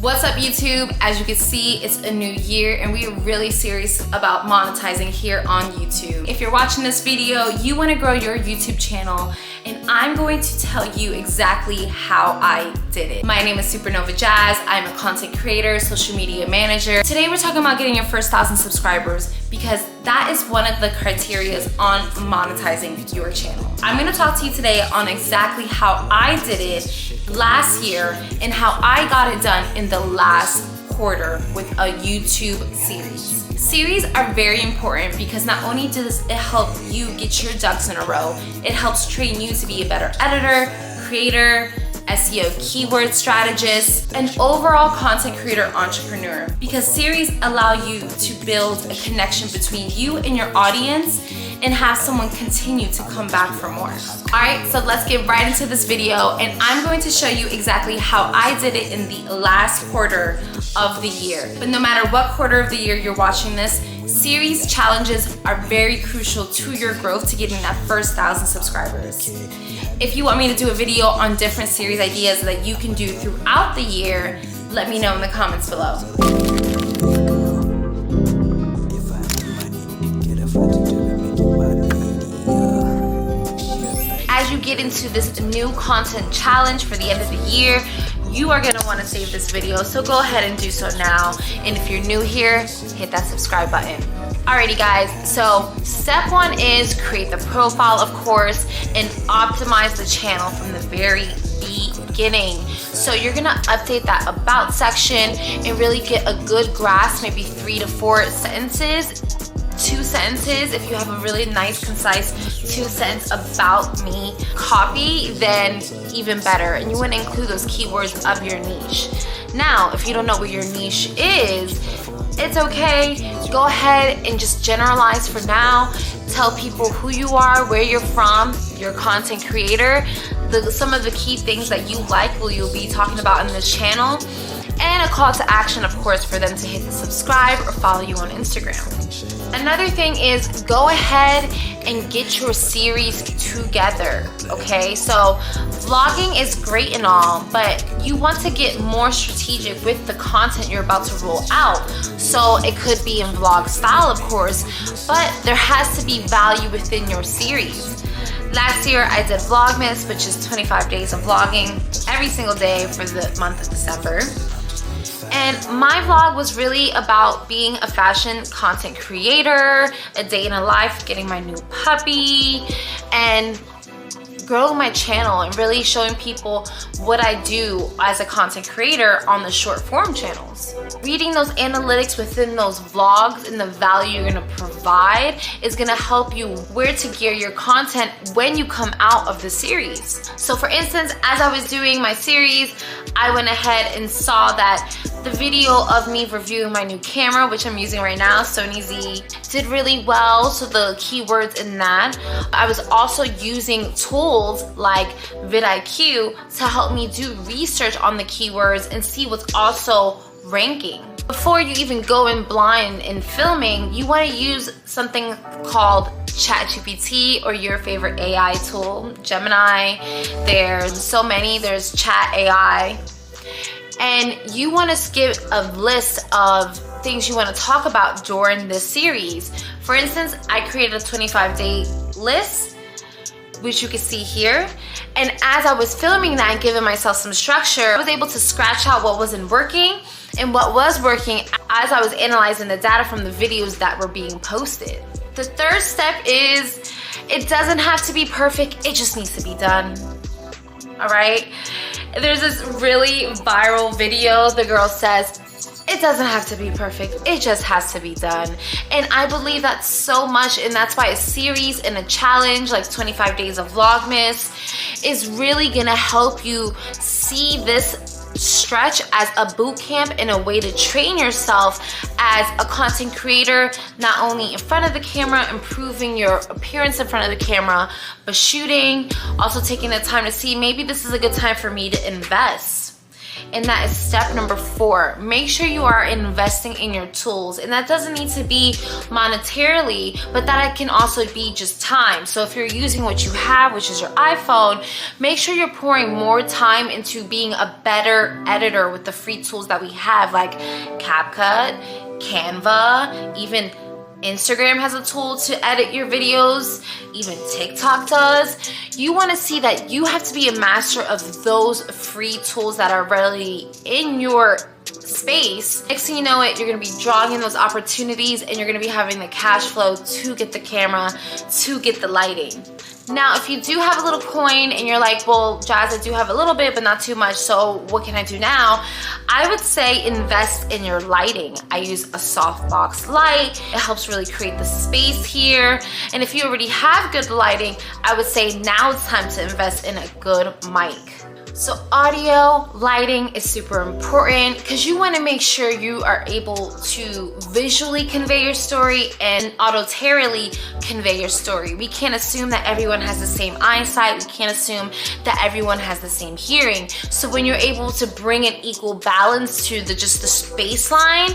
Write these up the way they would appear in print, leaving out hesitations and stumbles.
What's up YouTube? As you can see, it's a new year and we are really serious about monetizing here on YouTube. If you're watching this video, you want to grow your YouTube channel and I'm going to tell you exactly how I did it. My name is Supernova Jazz. I'm a content creator, social media manager. Today we're talking about getting your first 1,000 subscribers because that is one of the criteria on monetizing your channel. I'm going to talk to you today on exactly how I did it last year and how I got it done in the last quarter with a YouTube series. Series are very important because not only does it help you get your ducks in a row, it helps train you to be a better editor, creator, SEO keyword strategist, and overall content creator entrepreneur. Because series allow you to build a connection between you and your audience and have someone continue to come back for more. All right, so let's get right into this video and I'm going to show you exactly how I did it in the last quarter of the year. But no matter what quarter of the year you're watching this, series challenges are very crucial to your growth to getting that first 1,000 subscribers. If you want me to do a video on different series ideas that you can do throughout the year, let me know in the comments below. As you get into this new content challenge for the end of the year, you are gonna wanna save this video, so go ahead and do so now. And if you're new here, hit that subscribe button. Alrighty guys, so step one is create the profile, of course, and optimize the channel from the very beginning. So you're gonna update that about section and really get a good grasp, maybe 3 to 4 sentences. 2 sentences, if you have a really nice, concise 2-sentence about me copy, then even better. And you want to include those keywords of your niche. Now, if you don't know what your niche is, it's okay. Go ahead and just generalize for now. Tell people who you are, where you're from, your content creator, some of the key things that you like you'll be talking about in this channel, and a call to action, of course, for them to hit the subscribe or follow you on Instagram. Another thing is go ahead and get your series together, okay? So vlogging is great and all, but you want to get more strategic with the content you're about to roll out. So it could be in vlog style, of course, but there has to be value within your series. Last year I did Vlogmas, which is 25 days of vlogging every single day for the month of December. And my vlog was really about being a fashion content creator, a day in a life, getting my new puppy, and growing my channel and really showing people what I do as a content creator on the short form channels. Reading those analytics within those vlogs and the value you're gonna provide is gonna help you where to gear your content when you come out of the series. So for instance, as I was doing my series, I went ahead and saw that the video of me reviewing my new camera, which I'm using right now, Sony Z, did really well, so the keywords in that. I was also using tools like vidIQ to help me do research on the keywords and see what's also ranking. Before you even go in blind in filming, you want to use something called ChatGPT or your favorite AI tool, Gemini. There's so many, there's Chat AI. And you want to give a list of things you want to talk about during this series. For instance, I created a 25-day list, which you can see here. And as I was filming that and giving myself some structure, I was able to scratch out what wasn't working and what was working as I was analyzing the data from the videos that were being posted. The third step is, it doesn't have to be perfect, it just needs to be done. All right? There's this really viral video. The girl says, it doesn't have to be perfect, it just has to be done. And I believe that so much, and that's why a series and a challenge like 25 days of Vlogmas is really gonna help you see this stretch as a boot camp and a way to train yourself as a content creator, not only in front of the camera, improving your appearance in front of the camera, but shooting, also taking the time to see maybe this is a good time for me to invest. and that is step number 4. Make sure you are investing in your tools, and that doesn't need to be monetarily, but that it can also be just time. So if you're using what you have, which is your iPhone, make sure you're pouring more time into being a better editor with the free tools that we have, like CapCut, Canva, even Instagram has a tool to edit your videos, even TikTok does. You want to see that you have to be a master of those free tools that are really in your space. Next thing you know it, you're going to be drawing in those opportunities, and you're going to be having the cash flow to get the camera, to get the lighting. Now, if you do have a little coin and you're like, well, Jazz, I do have a little bit, but not too much, so what can I do now? I would say invest in your lighting. I use a softbox light. It helps really create the space here. And if you already have good lighting, I would say now it's time to invest in a good mic. So audio, lighting is super important because you want to make sure you are able to visually convey your story and auditorily convey your story. We can't assume that everyone has the same eyesight. We can't assume that everyone has the same hearing. So when you're able to bring an equal balance to just the baseline,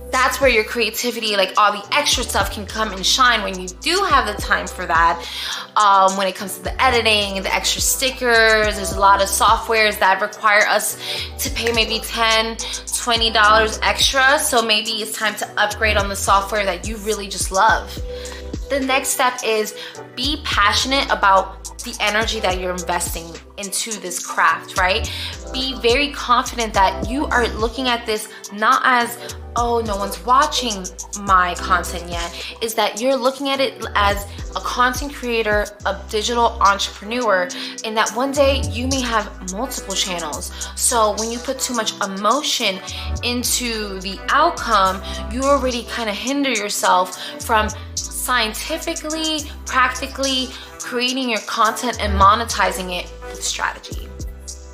that's where your creativity, like all the extra stuff, can come and shine when you do have the time for that. When it comes to the editing, the extra stickers, there's a lot of softwares that require us to pay maybe $10, $20 extra. So maybe it's time to upgrade on the software that you really just love. The next step is be passionate about the energy that you're investing into this craft, right? Be very confident that you are looking at this not as, oh, no one's watching my content yet, is that you're looking at it as a content creator, a digital entrepreneur, and that one day you may have multiple channels. So when you put too much emotion into the outcome, you already kind of hinder yourself from scientifically, practically creating your content and monetizing it with strategy.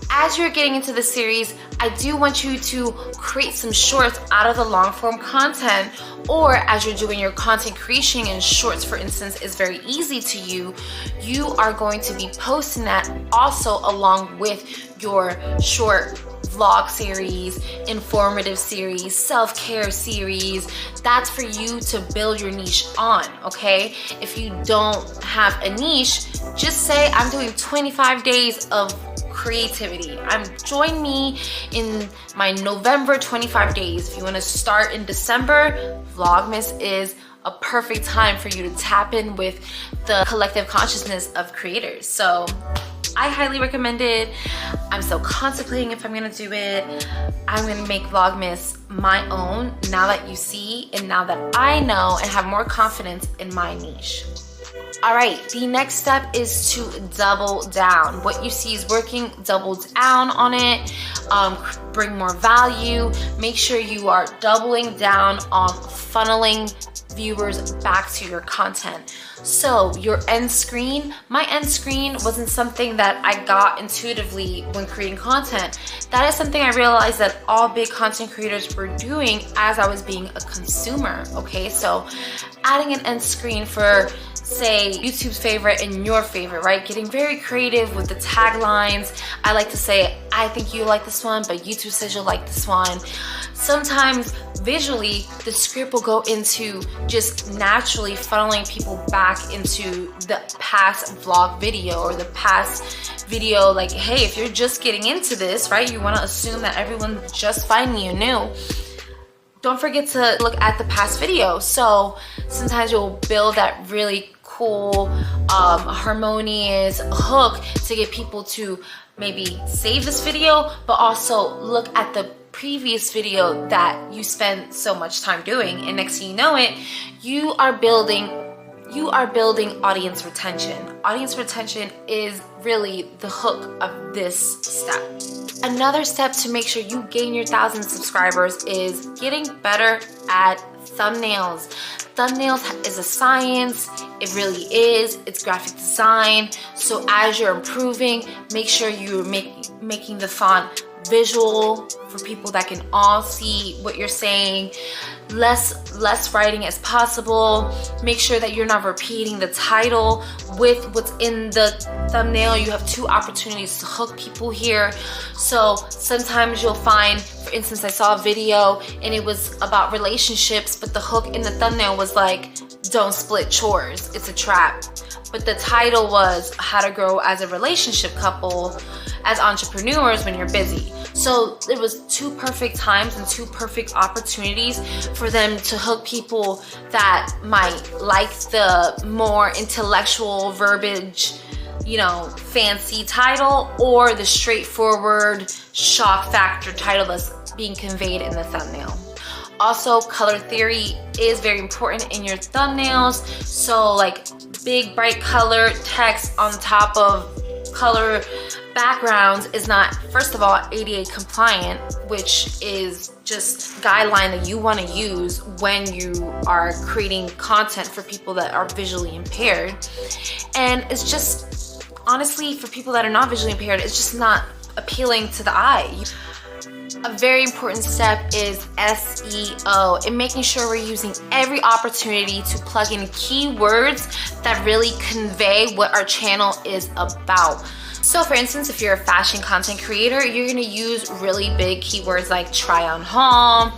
As you're getting into the series, I do want you to create some shorts out of the long form content, or as you're doing your content creation, and shorts, for instance, is very easy to you, you are going to be posting that also along with your short vlog series, informative series, self-care series. That's for you to build your niche on, okay? If you don't have a niche, just say, I'm doing 25 days of creativity. Join me in my November 25 days. If you want to start in December, Vlogmas is a perfect time for you to tap in with the collective consciousness of creators. So I highly recommend it. I'm still contemplating if I'm gonna do it. I'm gonna make Vlogmas my own now that you see, and now that I know and have more confidence in my niche. All right, the next step is to double down. What you see is working, double down on it, bring more value. Make sure you are doubling down on funneling viewers back to your content. So your end screen, my end screen wasn't something that I got intuitively when creating content. That is something I realized that all big content creators were doing as I was being a consumer, okay? So adding an end screen for, say, YouTube's favorite and your favorite, right? Getting very creative with the taglines. I like to say, I think you like this one, but YouTube says you'll like this one. Sometimes visually, the script will go into just naturally funneling people back into the past vlog video or the past video. Like, hey, if you're just getting into this, right? You want to assume that everyone's just finding you new. Don't forget to look at the past video. So sometimes you'll build that really cool, harmonious hook to get people to maybe save this video, but also look at the previous video that you spent so much time doing. And next thing you know it, you are building audience retention. Audience retention is really the hook of this step. Another step to make sure you gain your 1,000 subscribers is getting better at thumbnails. Thumbnails is a science. It really is. It's graphic design. So as you're improving, make sure you're making the font visual for people that can all see what you're saying. Less writing as possible. Make sure that you're not repeating the title with what's in the thumbnail. You have 2 opportunities to hook people here. So sometimes you'll find, for instance, I saw a video and it was about relationships, but the hook in the thumbnail was like, don't split chores, it's a trap. But the title was how to grow as a relationship couple as entrepreneurs when you're busy. So there was 2 perfect times and 2 perfect opportunities for them to hook people that might like the more intellectual verbiage, you know, fancy title, or the straightforward shock factor title that's being conveyed in the thumbnail. Also, color theory is very important in your thumbnails. So like big bright color text on top of color backgrounds is not, first of all, ADA compliant, which is just guideline that you want to use when you are creating content for people that are visually impaired. And it's just, honestly, for people that are not visually impaired, it's just not appealing to the eye. A very important step is SEO and making sure we're using every opportunity to plug in keywords that really convey what our channel is about. So for instance, if you're a fashion content creator, you're gonna use really big keywords like try on haul,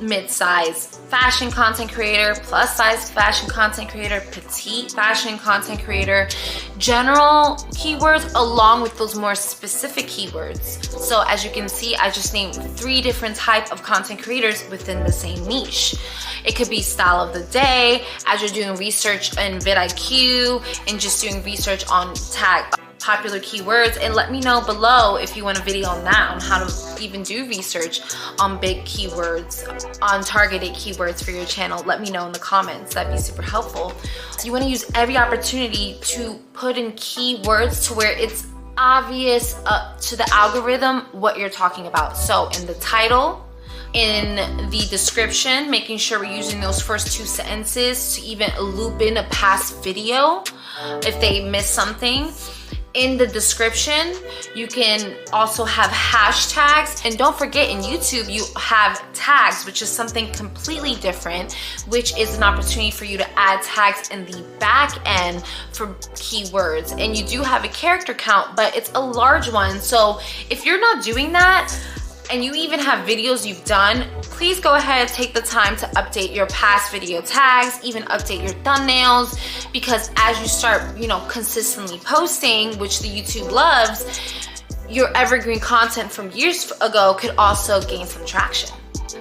mid-size fashion content creator, plus size fashion content creator, petite fashion content creator, general keywords along with those more specific keywords. So as you can see, I just named 3 different types of content creators within the same niche. It could be style of the day, as you're doing research in vidIQ and just doing research on popular keywords. And let me know below if you want a video on that, on how to even do research on big keywords, on targeted keywords for your channel. Let me know in the comments, that'd be super helpful. So you want to use every opportunity to put in keywords to where it's obvious to the algorithm what you're talking about. So in the title, in the description, making sure we're using those first 2 sentences to even loop in a past video if they miss something. In the description, you can also have hashtags, and don't forget, in YouTube you have tags, which is something completely different, which is an opportunity for you to add tags in the back end for keywords. And you do have a character count, but it's a large one. So if you're not doing that, and you even have videos you've done, please go ahead and take the time to update your past video tags, even update your thumbnails, because as you start, you know, consistently posting, which the YouTube loves, your evergreen content from years ago could also gain some traction.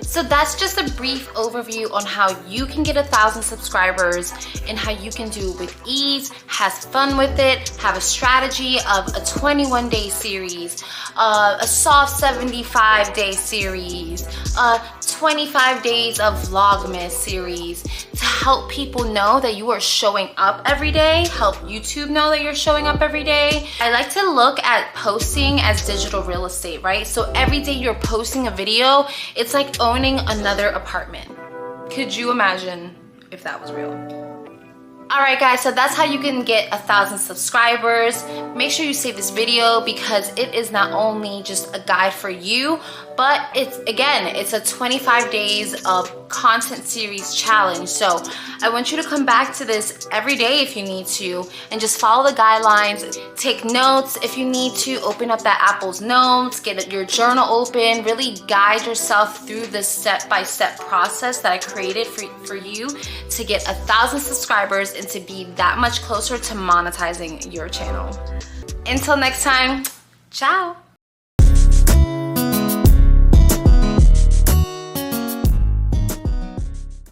So that's just a brief overview on how you can get 1,000 subscribers and how you can do it with ease, have fun with it, have a strategy of a 21-day series, a soft 75-day series, 25 days of Vlogmas series, to help people know that you are showing up every day, help YouTube know that you're showing up every day. I like to look at posting as digital real estate, right? So every day you're posting a video, it's like owning another apartment. Could you imagine if that was real? Alright guys, so that's how you can get 1,000 subscribers. Make sure you save this video because it is not only just a guide for you, but it's a 25 days of content series challenge. So I want you to come back to this every day if you need to, and just follow the guidelines, take notes if you need to, open up that Apple's Notes, get your journal open, really guide yourself through this step-by-step process that I created for you to get 1,000 subscribers and to be that much closer to monetizing your channel. Until next time, ciao.